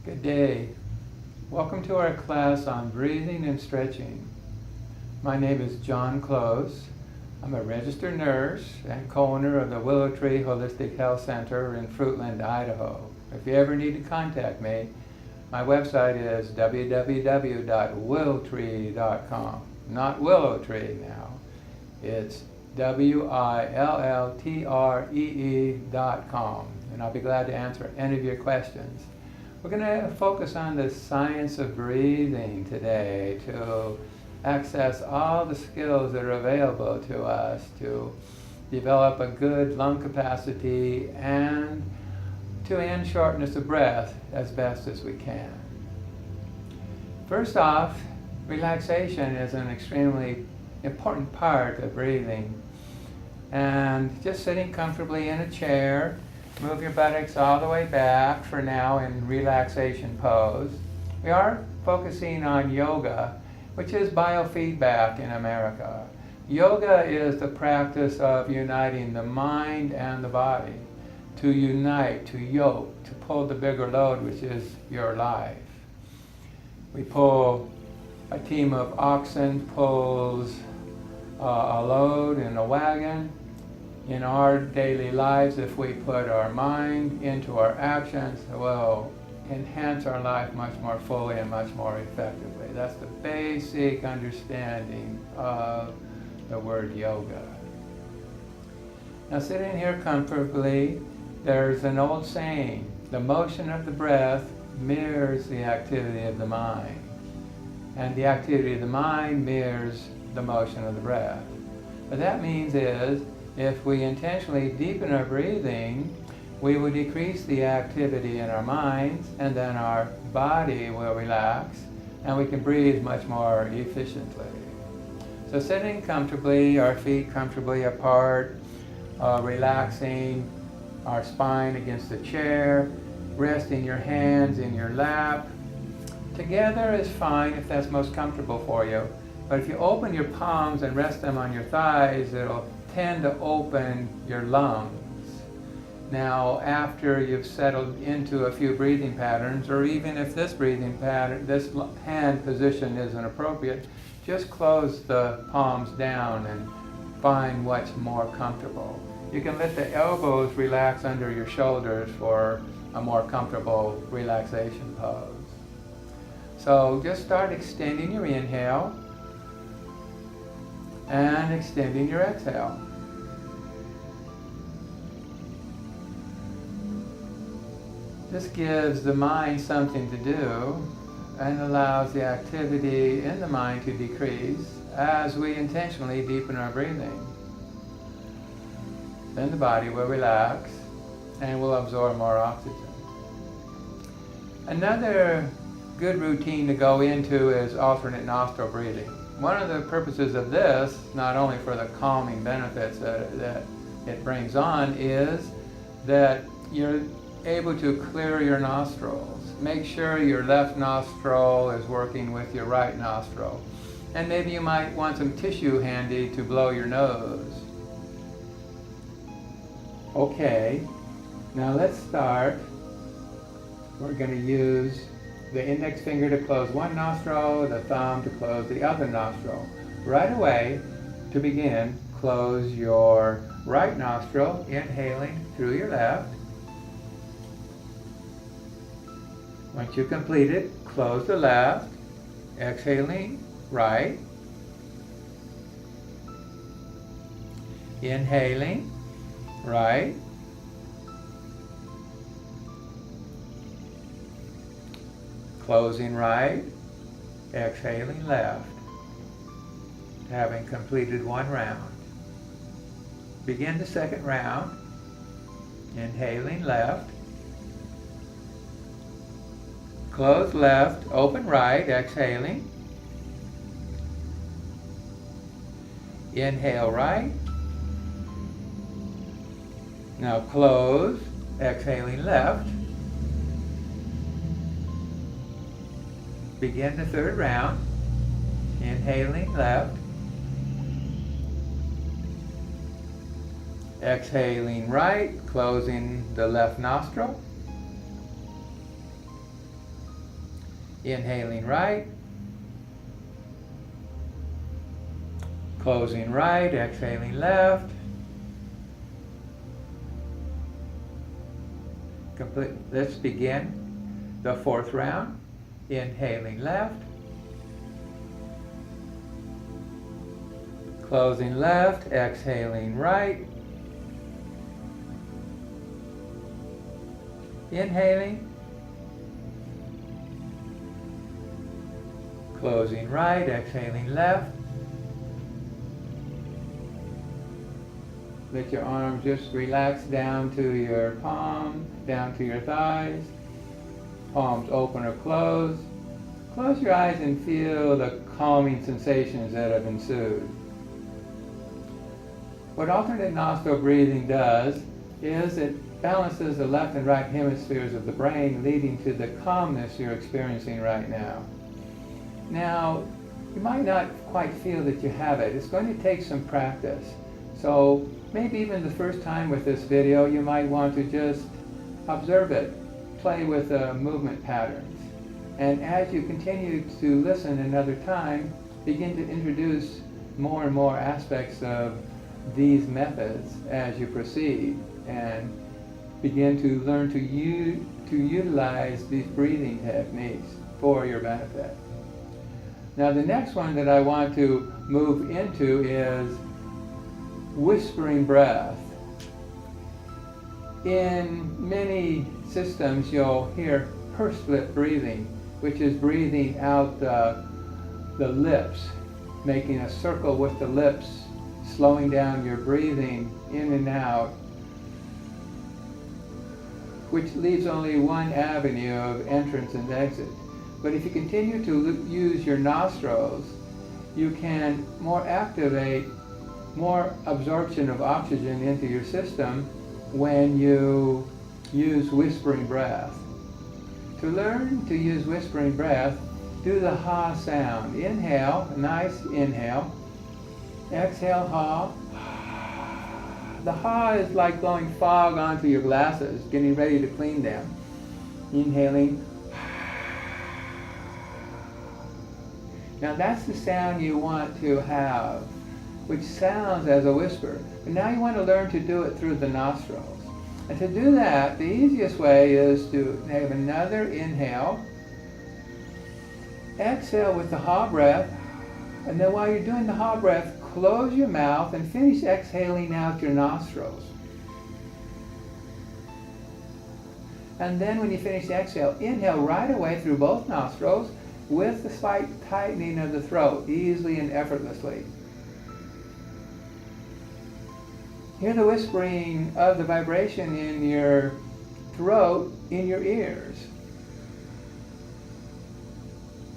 Good day. Welcome to our class on breathing and stretching. My name is John Close. I'm a registered nurse and co-owner of the Willow Tree Holistic Health Center in Fruitland, Idaho. If you ever need to contact me, my website is www.willowtree.com. Not Willow Tree now. It's WILLTREE.com, and I'll be glad to answer any of your questions. We're going to focus on the science of breathing today to access all the skills that are available to us to develop a good lung capacity and to end shortness of breath as best as we can. First off, relaxation is an extremely important part of breathing. And just sitting comfortably in a chair, move your buttocks all the way back for now in relaxation pose. We are focusing on yoga, which is biofeedback in America. Yoga is the practice of uniting the mind and the body, to unite, to yoke, to pull the bigger load, which is your life. We pull, a team of oxen pulls a load in a wagon. In our daily lives, if we put our mind into our actions, we'll enhance our life much more fully and much more effectively. That's the basic understanding of the word yoga. Now, sitting here comfortably, there's an old saying, the motion of the breath mirrors the activity of the mind, and the activity of the mind mirrors the motion of the breath. What that means is, if we intentionally deepen our breathing, we will decrease the activity in our minds, and then our body will relax, and we can breathe much more efficiently. So sitting comfortably, our feet comfortably apart, relaxing our spine against the chair, resting your hands in your lap. Together is fine if that's most comfortable for you. But if you open your palms and rest them on your thighs, it'll tend to open your lungs. Now, after you've settled into a few breathing patterns, or even if this breathing pattern, this hand position isn't appropriate, just close the palms down and find what's more comfortable. You can let the elbows relax under your shoulders for a more comfortable relaxation pose. So just start extending your inhale and extending your exhale. This gives the mind something to do and allows the activity in the mind to decrease as we intentionally deepen our breathing. Then the body will relax and will absorb more oxygen. Another good routine to go into is alternate nostril breathing. One of the purposes of this, not only for the calming benefits that it brings on, is that you're able to clear your nostrils. Make sure your left nostril is working with your right nostril. And maybe you might want some tissue handy to blow your nose. Okay, now let's start. We're going to use the index finger to close one nostril, the thumb to close the other nostril. Right away, to begin, close your right nostril, inhaling through your left. Once you complete it, close the left, exhaling right, inhaling right, closing right, exhaling left, having completed one round. Begin the second round, inhaling left, close left, open right, exhaling, inhale right, now close, exhaling left. Begin the third round, inhaling left, exhaling right, closing the left nostril, Inhaling right. Closing right, exhaling left. Complete. Let's begin the fourth round. Inhaling left. Closing left, exhaling right. Inhaling. Closing right, exhaling left. Let your arms just relax down to your palms, down to your thighs. Palms open or close. Close your eyes and feel the calming sensations that have ensued. What alternate nostril breathing does is it balances the left and right hemispheres of the brain, leading to the calmness you're experiencing right now. Now, you might not quite feel that you have it. It's going to take some practice. So maybe even the first time with this video, you might want to just observe it, play with the movement patterns. And as you continue to listen another time, begin to introduce more and more aspects of these methods as you proceed, and begin to learn to utilize these breathing techniques for your benefit. Now the next one that I want to move into is whispering breath. In many systems you'll hear pursed-lip breathing, which is breathing out the lips, making a circle with the lips, slowing down your breathing in and out, which leaves only one avenue of entrance and exit. But if you continue to use your nostrils, you can more activate more absorption of oxygen into your system when you use whispering breath. To learn to use whispering breath, do the ha sound. Inhale, a nice inhale. Exhale, ha. The ha is like blowing fog onto your glasses, getting ready to clean them. Inhaling. Now that's the sound you want to have, which sounds as a whisper. But now you want to learn to do it through the nostrils. And to do that, the easiest way is to have another inhale. Exhale with the ha breath. And then while you're doing the ha breath, close your mouth and finish exhaling out your nostrils. And then when you finish the exhale, inhale right away through both nostrils with the slight tightening of the throat, easily and effortlessly. Hear the whispering of the vibration in your throat, in your ears.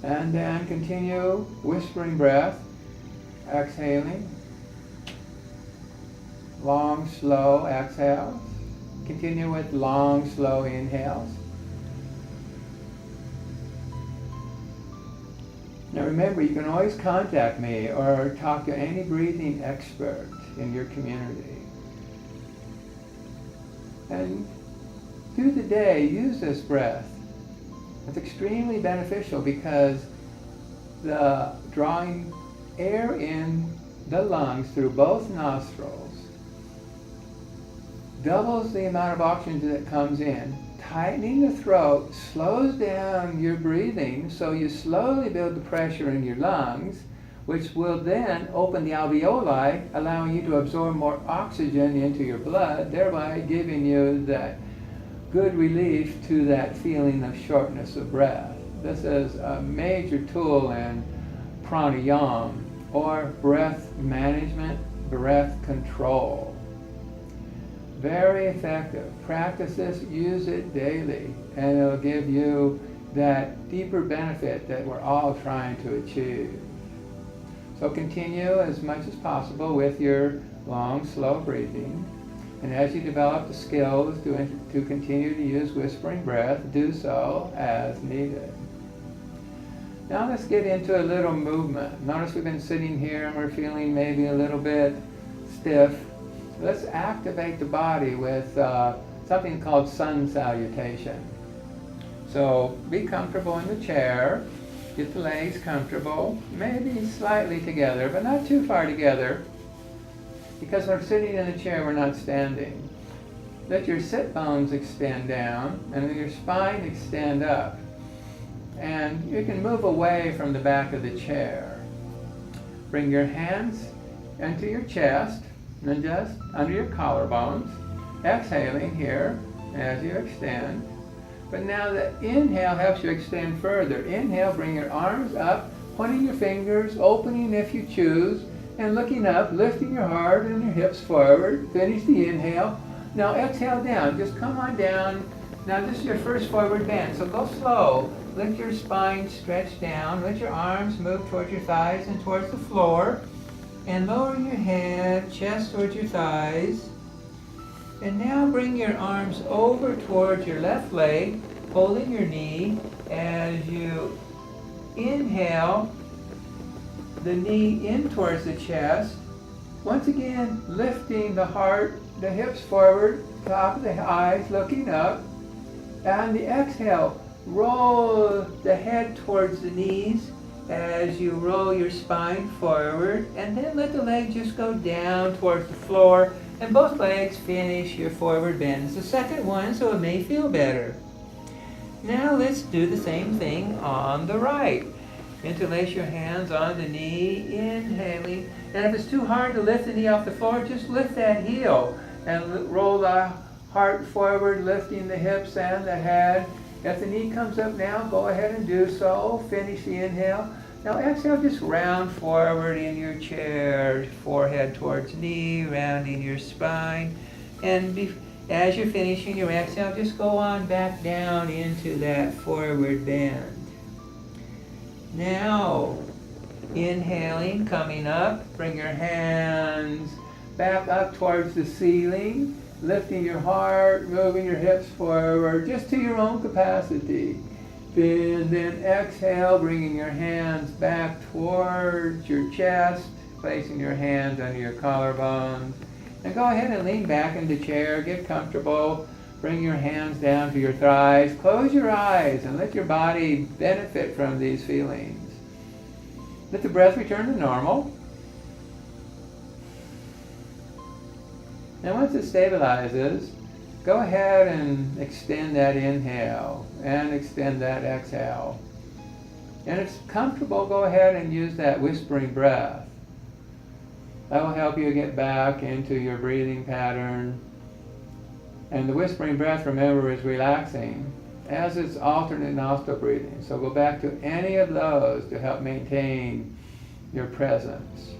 And then continue whispering breath, exhaling. Long, slow exhales. Continue with long, slow inhales. Now remember, you can always contact me or talk to any breathing expert in your community. And through the day, use this breath. It's extremely beneficial because the drawing air in the lungs through both nostrils doubles the amount of oxygen that comes in. Tightening the throat slows down your breathing, so you slowly build the pressure in your lungs, which will then open the alveoli, allowing you to absorb more oxygen into your blood, thereby giving you that good relief to that feeling of shortness of breath. This is a major tool in pranayama, or breath management, breath control. Very effective. Practice this, use it daily, and it'll give you that deeper benefit that we're all trying to achieve. So continue as much as possible with your long, slow breathing. And as you develop the skills to continue to use whispering breath, do so as needed. Now let's get into a little movement. Notice we've been sitting here and we're feeling maybe a little bit stiff. Let's activate the body with something called sun salutation. So be comfortable in the chair. Get the legs comfortable, maybe slightly together, but not too far together, because when we're sitting in the chair, we're not standing. Let your sit bones extend down, and let your spine extend up. And you can move away from the back of the chair. Bring your hands into your chest, and just under your collarbones, exhaling here as you extend. But now the inhale helps you extend further. Inhale, bring your arms up, pointing your fingers, opening if you choose, and looking up, lifting your heart and your hips forward. Finish the inhale. Now exhale down. Just come on down. Now this is your first forward bend, so go slow. Let your spine stretch down. Let your arms move towards your thighs and towards the floor. And lower your head, chest towards your thighs. And now bring your arms over towards your left leg, holding your knee. As you inhale, the knee in towards the chest. Once again, lifting the heart, the hips forward, top of the eyes, looking up. And the exhale, roll the head towards the knees as you roll your spine forward. And then let the leg just go down towards the floor. And both legs finish your forward bend. It's the second one, so it may feel better. Now let's do the same thing on the right. Interlace your hands on the knee, inhaling. And if it's too hard to lift the knee off the floor, just lift that heel and roll the heart forward, lifting the hips and the head. If the knee comes up now, go ahead and do so. Finish the inhale. Now exhale, just round forward in your chair, forehead towards knee, rounding your spine. And as you're finishing your exhale, just go on back down into that forward bend. Now, inhaling, coming up, bring your hands back up towards the ceiling, lifting your heart, moving your hips forward, just to your own capacity. And then exhale, bringing your hands back towards your chest, placing your hands under your collarbones. And go ahead and lean back in the chair, get comfortable. Bring your hands down to your thighs. Close your eyes and let your body benefit from these feelings. Let the breath return to normal. And once it stabilizes, go ahead and extend that inhale and extend that exhale. And if it's comfortable, go ahead and use that whispering breath. That will help you get back into your breathing pattern. And the whispering breath, remember, is relaxing, as is alternate nostril breathing. So go back to any of those to help maintain your presence.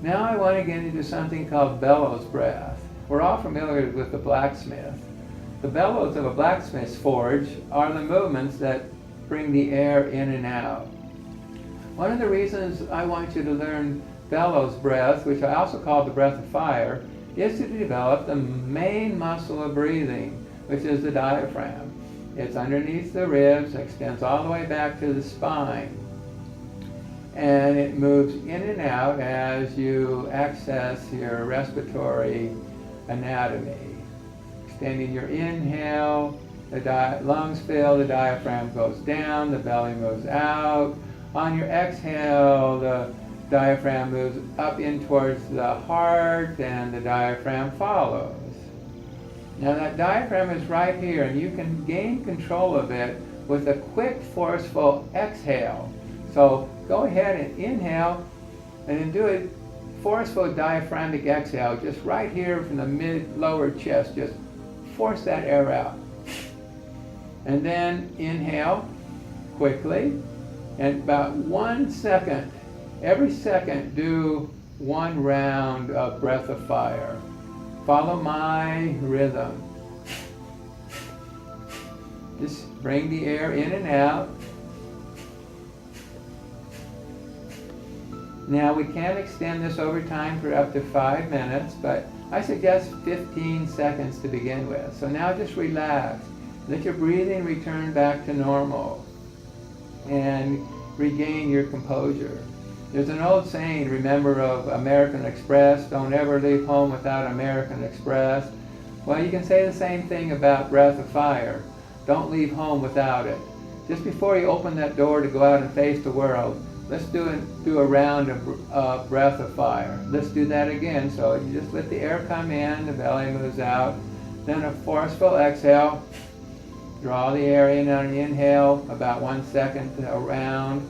Now I want to get into something called bellows breath. We're all familiar with the blacksmith. The bellows of a blacksmith's forge are the movements that bring the air in and out. One of the reasons I want you to learn bellows breath, which I also call the breath of fire, is to develop the main muscle of breathing, which is the diaphragm. It's underneath the ribs, extends all the way back to the spine. And it moves in and out as you access your respiratory anatomy. Extending your inhale, the lungs fill, the diaphragm goes down, the belly moves out. On your exhale, the diaphragm moves up in towards the heart, and the diaphragm follows. Now that diaphragm is right here, and you can gain control of it with a quick, forceful exhale. So go ahead and inhale, and then do a forceful diaphragmatic exhale, just right here from the mid-lower chest. Just force that air out. And then inhale quickly, and about 1 second, every second, do one round of breath of fire. Follow my rhythm. Just bring the air in and out. Now we can extend this over time for up to 5 minutes, but I suggest 15 seconds to begin with. So now just relax. Let your breathing return back to normal and regain your composure. There's an old saying, remember, of American Express, don't ever leave home without American Express. Well, you can say the same thing about breath of fire. Don't leave home without it. Just before you open that door to go out and face the world, let's do a round of breath of fire. Let's do that again. So you just let the air come in, the belly moves out. Then a forceful exhale. Draw the air in on an inhale, about 1 second around.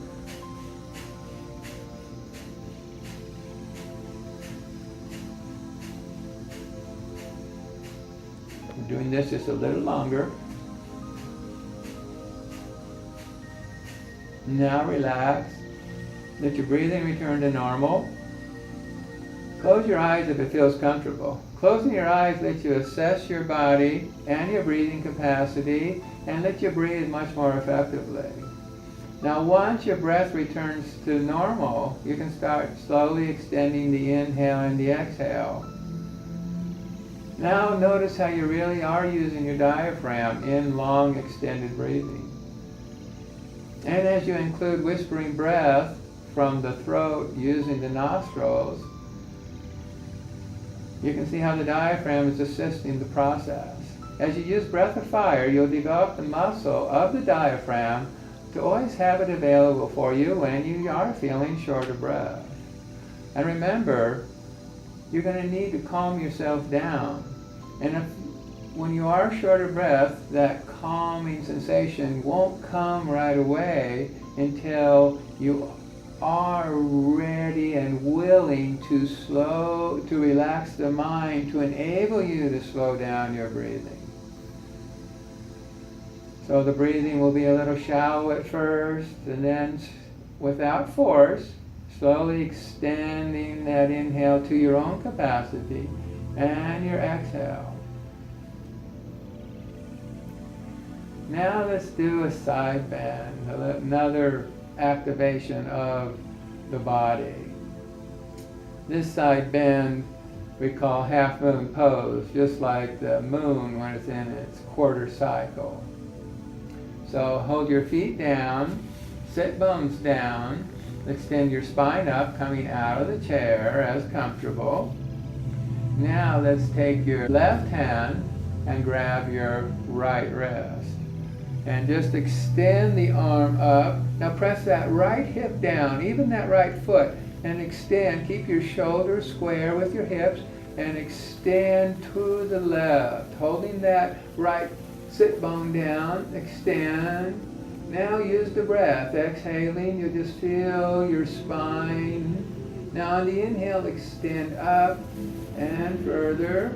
We're doing this just a little longer. Now relax. Let your breathing return to normal. Close your eyes if it feels comfortable. Closing your eyes lets you assess your body and your breathing capacity and let you breathe much more effectively. Now once your breath returns to normal, you can start slowly extending the inhale and the exhale. Now notice how you really are using your diaphragm in long extended breathing. And as you include whispering breath from the throat using the nostrils, you can see how the diaphragm is assisting the process. As you use breath of fire, you'll develop the muscle of the diaphragm to always have it available for you when you are feeling short of breath. And remember, you're going to need to calm yourself down. And when you are short of breath, that calming sensation won't come right away until you are ready and willing to relax the mind to enable you to slow down your breathing. So the breathing will be a little shallow at first, and then without force, slowly extending that inhale to your own capacity and your exhale. Now let's do a side bend, another activation of the body. This side bend we call half moon pose, just like the moon when it's in its quarter cycle. So hold your feet down, sit bums down, extend your spine up, coming out of the chair as comfortable. Now let's take your left hand and grab your right wrist. And just extend the arm up. Now press that right hip down, even that right foot, and extend. Keep your shoulders square with your hips and extend to the left. Holding that right sit bone down, extend. Now use the breath. Exhaling, you just feel your spine. Now on the inhale, extend up and further.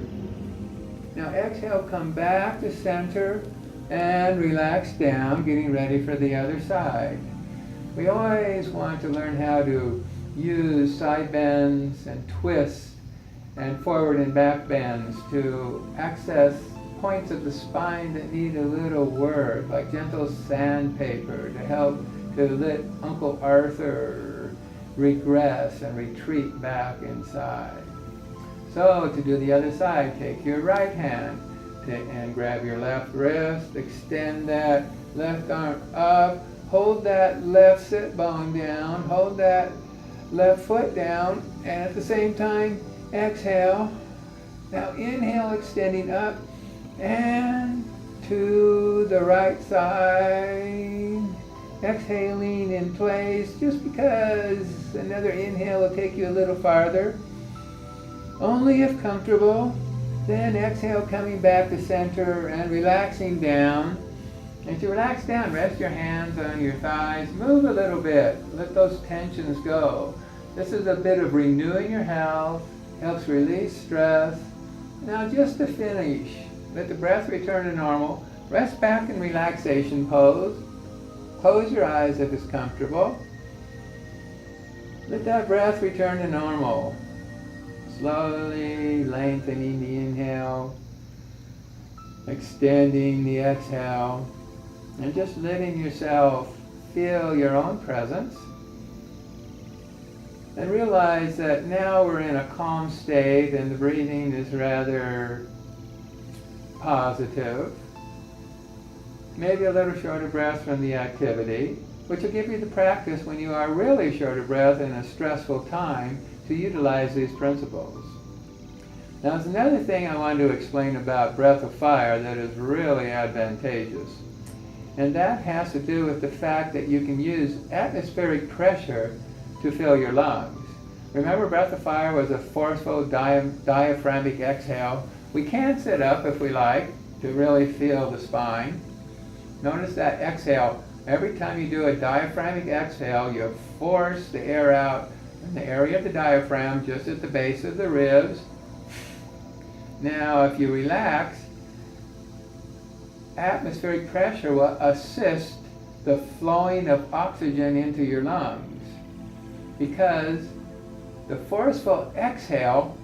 Now exhale, come back to center and relax down, getting ready for the other side. We always want to learn how to use side bends and twists and forward and back bends to access points of the spine that need a little work, like gentle sandpaper to help to let Uncle Arthur regress and retreat back inside. So to do the other side, take your right hand and grab your left wrist, extend that left arm up, hold that left sit bone down, hold that left foot down, and at the same time, exhale. Now inhale, extending up and to the right side. Exhaling in place, just because another inhale will take you a little farther. Only if comfortable. Then exhale, coming back to center and relaxing down. As you relax down, rest your hands on your thighs. Move a little bit. Let those tensions go. This is a bit of renewing your health. Helps release stress. Now just to finish, let the breath return to normal. Rest back in relaxation pose. Close your eyes if it's comfortable. Let that breath return to normal. Slowly lengthening the inhale, extending the exhale, and just letting yourself feel your own presence. And realize that now we're in a calm state and the breathing is rather positive. Maybe a little short of breath from the activity, which will give you the practice when you are really short of breath in a stressful time to utilize these principles. Now, there's another thing I wanted to explain about breath of fire that is really advantageous. And that has to do with the fact that you can use atmospheric pressure to fill your lungs. Remember, breath of fire was a forceful diaphragmatic exhale. We can sit up if we like to really feel the spine. Notice that exhale. Every time you do a diaphragmatic exhale, you force the air out in the area of the diaphragm, just at the base of the ribs. Now, if you relax, atmospheric pressure will assist the flowing of oxygen into your lungs, because the forceful exhale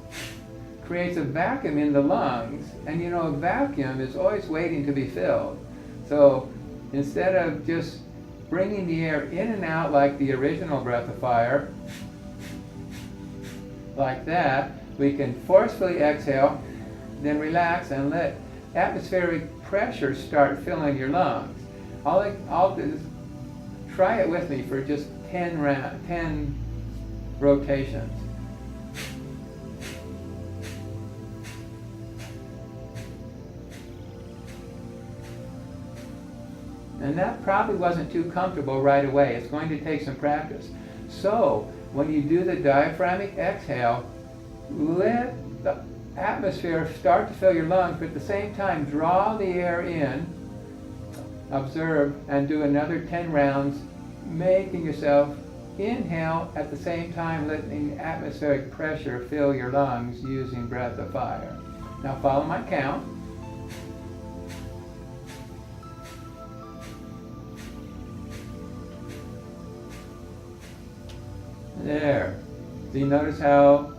creates a vacuum in the lungs, and you know a vacuum is always waiting to be filled. So instead of just bringing the air in and out like the original breath of fire, like that, we can forcefully exhale, then relax and let atmospheric pressure start filling your lungs. I'll do is try it with me for just 10 rotations. And that probably wasn't too comfortable right away. It's going to take some practice. So when you do the diaphragmatic exhale, let the atmosphere start to fill your lungs, but at the same time draw the air in, observe, and do another 10 rounds, making yourself inhale at the same time letting atmospheric pressure fill your lungs using breath of fire. Now follow my count. There. Do you notice how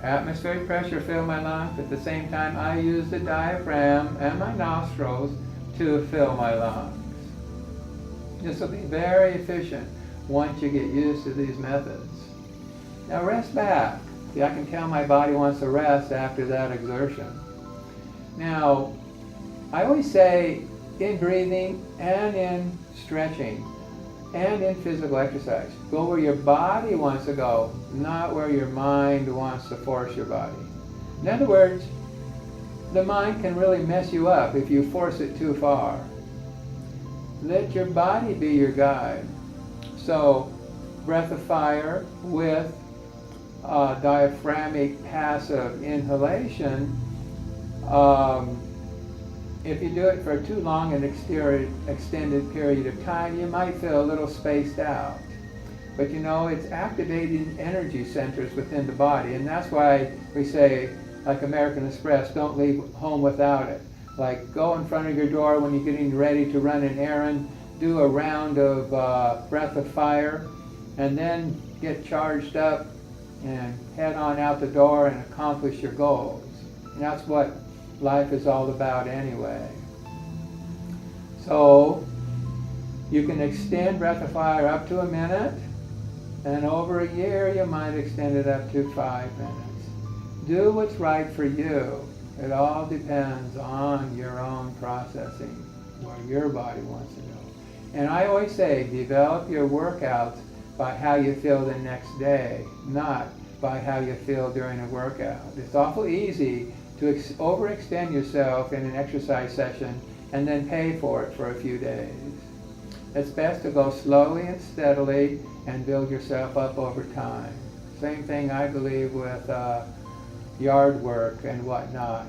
atmospheric pressure filled my lungs? At the same time, I use the diaphragm and my nostrils to fill my lungs. This will be very efficient once you get used to these methods. Now rest back. See, I can tell my body wants to rest after that exertion. Now, I always say in breathing and in stretching and in physical exercise, go where your body wants to go, not where your mind wants to force your body. In other words, the mind can really mess you up if you force it too far. Let your body be your guide. So, breath of fire with diaphragmatic passive inhalation, if you do it for too long an extended period of time, you might feel a little spaced out. But you know, it's activating energy centers within the body, and that's why we say, like American Express, don't leave home without it. Like, go in front of your door when you're getting ready to run an errand, do a round of breath of fire, and then get charged up and head on out the door and accomplish your goals. And that's what life is all about anyway. So you can extend breath of fire up to a minute, and over a year you might extend it up to 5 minutes. Do what's right for you. It all depends on your own processing, where your body wants to go. And I always say, develop your workouts by how you feel the next day, not by how you feel during a workout. It's awful easy to overextend yourself in an exercise session and then pay for it for a few days. It's best to go slowly and steadily and build yourself up over time. Same thing, I believe, with yard work and whatnot.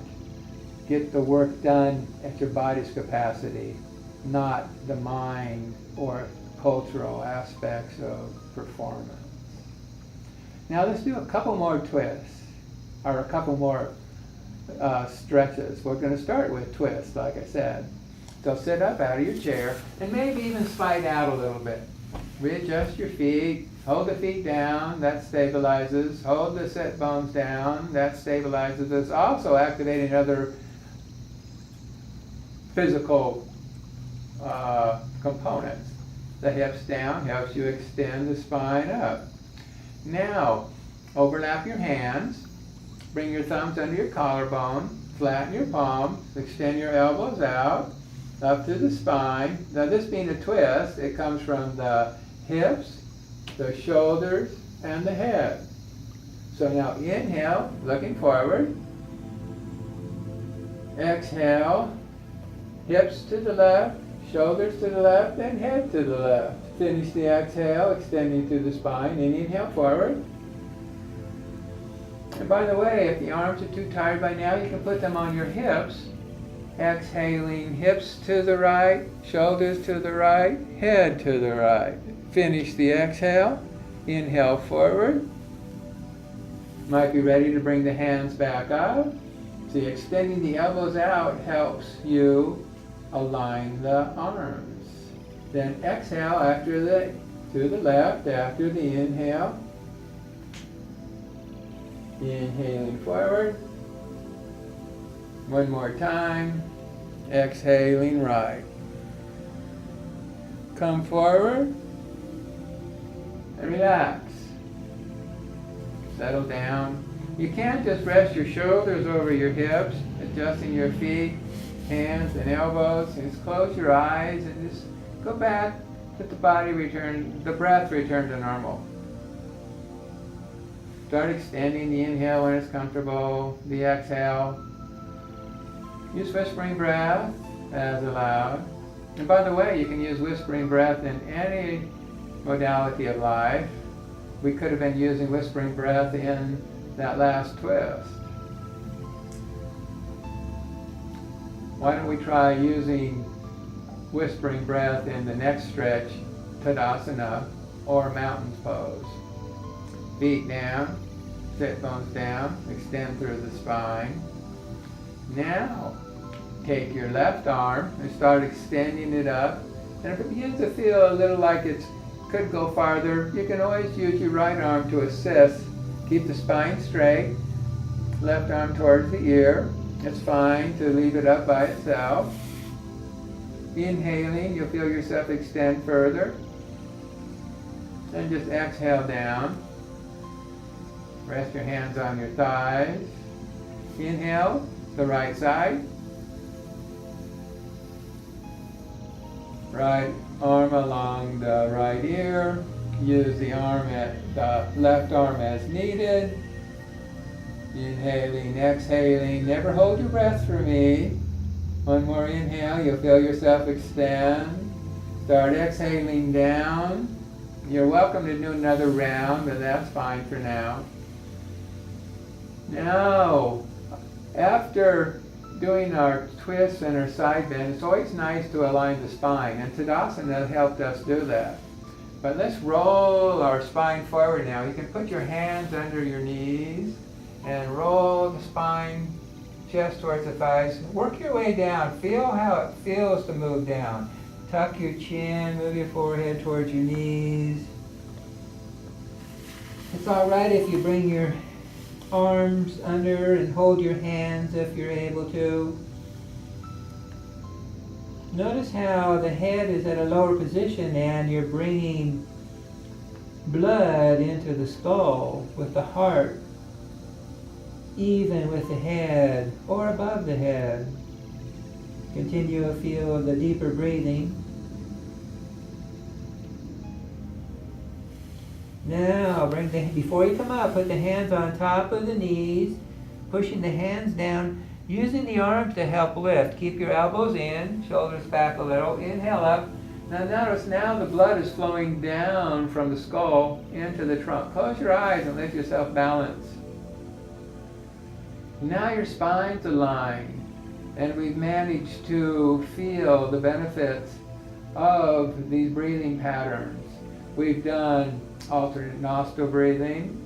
Get the work done at your body's capacity, not the mind or cultural aspects of performance. Now let's do a couple more twists, or a couple more stretches. We're going to start with twists, like I said. So sit up out of your chair and maybe even slide out a little bit. Readjust your feet, hold the feet down, that stabilizes. Hold the sit bones down, that stabilizes. It's also activating other physical components. The hips down helps you extend the spine up. Now, overlap your hands. Bring your thumbs under your collarbone, flatten your palms, extend your elbows out, up to the spine. Now this being a twist, it comes from the hips, the shoulders, and the head. So now inhale, looking forward. Exhale, hips to the left, shoulders to the left, and head to the left. Finish the exhale, extending through the spine, and inhale forward. And by the way, if the arms are too tired by now, you can put them on your hips. Exhaling, hips to the right, shoulders to the right, head to the right. Finish the exhale, inhale forward. Might be ready to bring the hands back up. See, extending the elbows out helps you align the arms. Then exhale to the left after the inhale. Inhaling forward. One more time. Exhaling right. Come forward and relax. Settle down. You can't just rest your shoulders over your hips, adjusting your feet, hands and elbows. Just close your eyes and just go back. Let the breath return to normal. Start extending the inhale when it's comfortable, the exhale. Use whispering breath as allowed. And by the way, you can use whispering breath in any modality of life. We could have been using whispering breath in that last twist. Why don't we try using whispering breath in the next stretch, Tadasana, or mountain pose. Feet down, sit bones down, extend through the spine. Now, take your left arm and start extending it up. And if it begins to feel a little like it could go farther, you can always use your right arm to assist. Keep the spine straight, left arm towards the ear. It's fine to leave it up by itself. Inhaling, you'll feel yourself extend further. And just exhale down. Rest your hands on your thighs. Inhale, the right side. Right arm along the right ear. Use the left arm as needed. Inhaling, exhaling. Never hold your breath for me. One more inhale, you'll feel yourself extend. Start exhaling down. You're welcome to do another round, but that's fine for now. Now, after doing our twists and our side bend, it's always nice to align the spine, and Tadasana helped us do that. But let's roll our spine forward now. You can put your hands under your knees and roll the spine, chest towards the thighs. Work your way down. Feel how it feels to move down. Tuck your chin, move your forehead towards your knees. It's all right if you bring your arms under and hold your hands if you're able to. Notice how the head is at a lower position and you're bringing blood into the skull with the heart even with the head or above the head. Continue to feel the deeper breathing. Now, before you come up, put the hands on top of the knees, pushing the hands down, using the arms to help lift. Keep your elbows in, shoulders back a little. Inhale up. Now notice now the blood is flowing down from the skull into the trunk. Close your eyes and let yourself balance. Now your spine's aligned, and we've managed to feel the benefits of these breathing patterns. We've done alternate nostril breathing,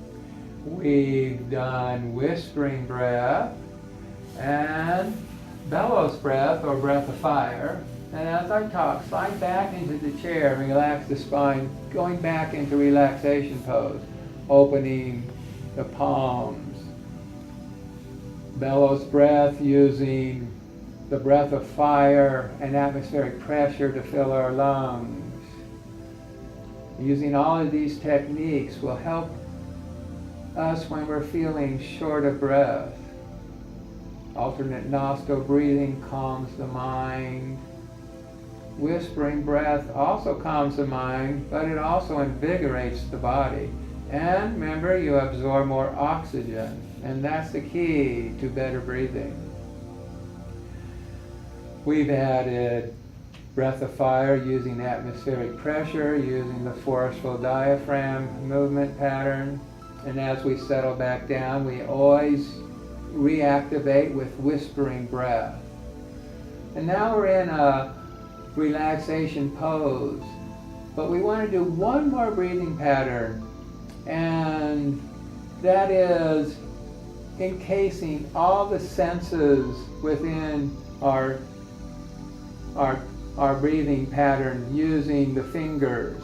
we've done whispering breath, and bellows breath or breath of fire. And as I talk, slide back into the chair, relax the spine, going back into relaxation pose, opening the palms. Bellows breath using the breath of fire and atmospheric pressure to fill our lungs. Using all of these techniques will help us when we're feeling short of breath. Alternate nostril breathing calms the mind. Whispering breath also calms the mind, but it also invigorates the body. And remember, you absorb more oxygen, and that's the key to better breathing. We've added breath of fire using atmospheric pressure, using the forceful diaphragm movement pattern. And as we settle back down, we always reactivate with whispering breath. And now we're in a relaxation pose. But we want to do one more breathing pattern, and that is encasing all the senses within our breathing pattern using the fingers.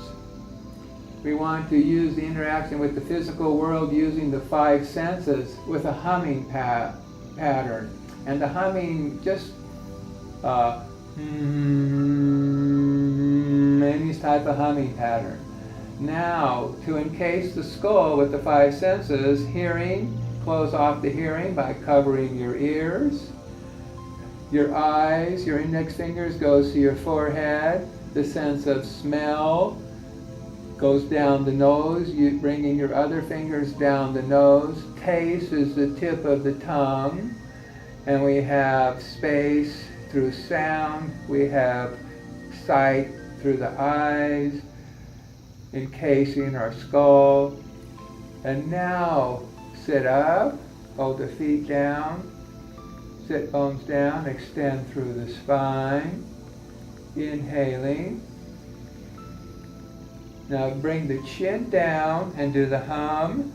We want to use the interaction with the physical world using the 5 senses with a humming pattern. And the humming just any type of humming pattern. Now, to encase the skull with the 5 senses, hearing, close off the hearing by covering your ears. Your eyes, your index fingers goes to your forehead. The sense of smell goes down the nose, you bringing your other fingers down the nose. Taste is the tip of the tongue. And we have space through sound. We have sight through the eyes, encasing our skull. And now sit up, hold the feet down, sit bones down, extend through the spine, inhaling. Now bring the chin down and do the hum.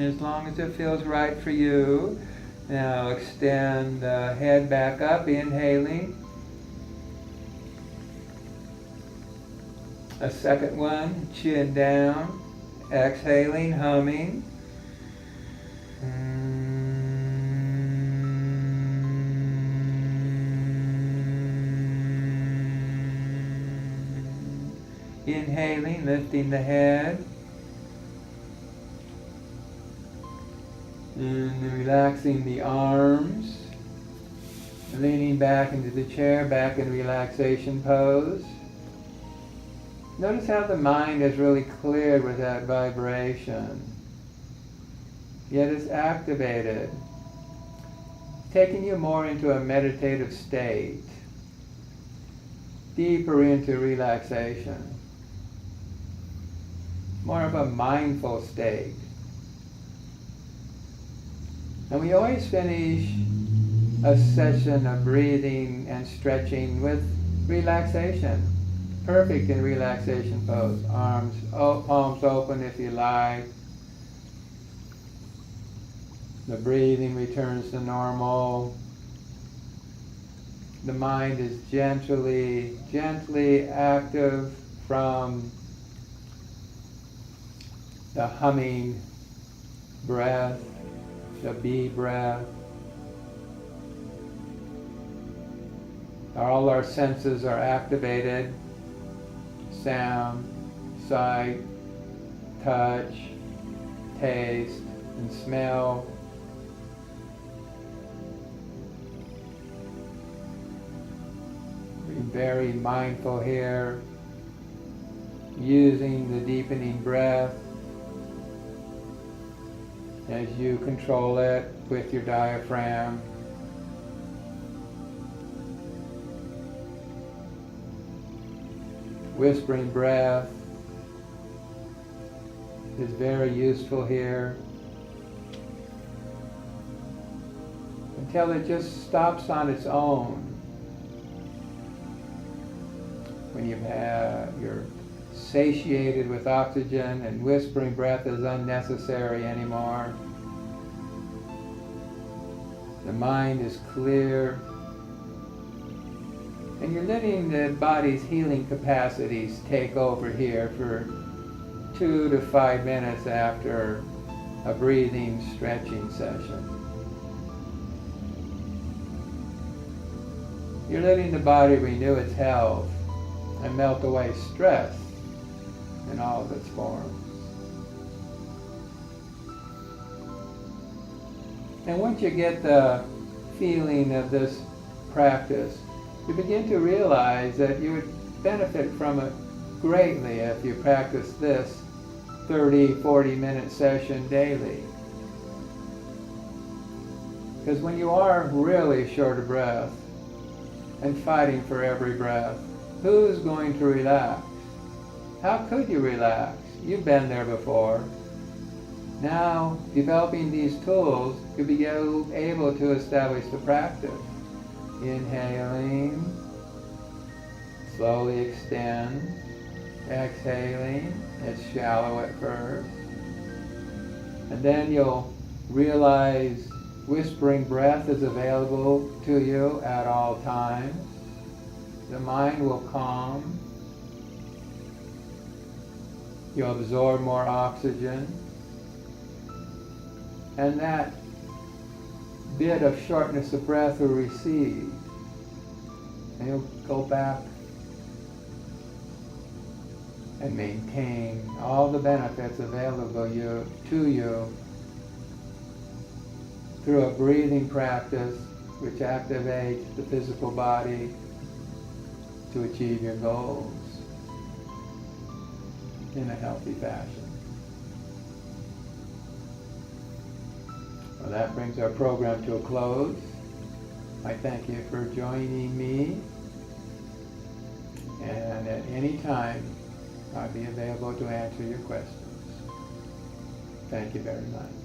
As long as it feels right for you. Now extend the head back up, inhaling. A second one, chin down, exhaling, humming. Inhaling, lifting the head. And relaxing the arms. Leaning back into the chair, back in relaxation pose. Notice how the mind is really cleared with that vibration. Yet it's activated, taking you more into a meditative state, deeper into relaxation, more of a mindful state. And we always finish a session of breathing and stretching with relaxation. Perfect in relaxation pose. Arms, palms open if you like. The breathing returns to normal. The mind is gently active from the humming breath, the bee breath. All our senses are activated. Sound, sight, touch, taste, and smell. Be very mindful here, using the deepening breath as you control it with your diaphragm. Whispering breath is very useful here until it just stops on its own. When you're satiated with oxygen and whispering breath is unnecessary anymore. The mind is clear. And you're letting the body's healing capacities take over here for 2 to 5 minutes after a breathing, stretching session. You're letting the body renew its health and melt away stress in all of its forms. And once you get the feeling of this practice, you begin to realize that you would benefit from it greatly if you practice this 30, 40-minute session daily. Because when you are really short of breath and fighting for every breath, who's going to relax? How could you relax? You've been there before. Now, developing these tools, you'll be able to establish the practice. Inhaling, slowly extend, exhaling, it's shallow at first. And then you'll realize whispering breath is available to you at all times. The mind will calm. You'll absorb more oxygen. And that bit of shortness of breath will recede. And you'll go back and maintain all the benefits available to you through a breathing practice which activates the physical body to achieve your goals in a healthy fashion. Well, that brings our program to a close. I thank you for joining me, and at any time I'll be available to answer your questions. Thank you very much.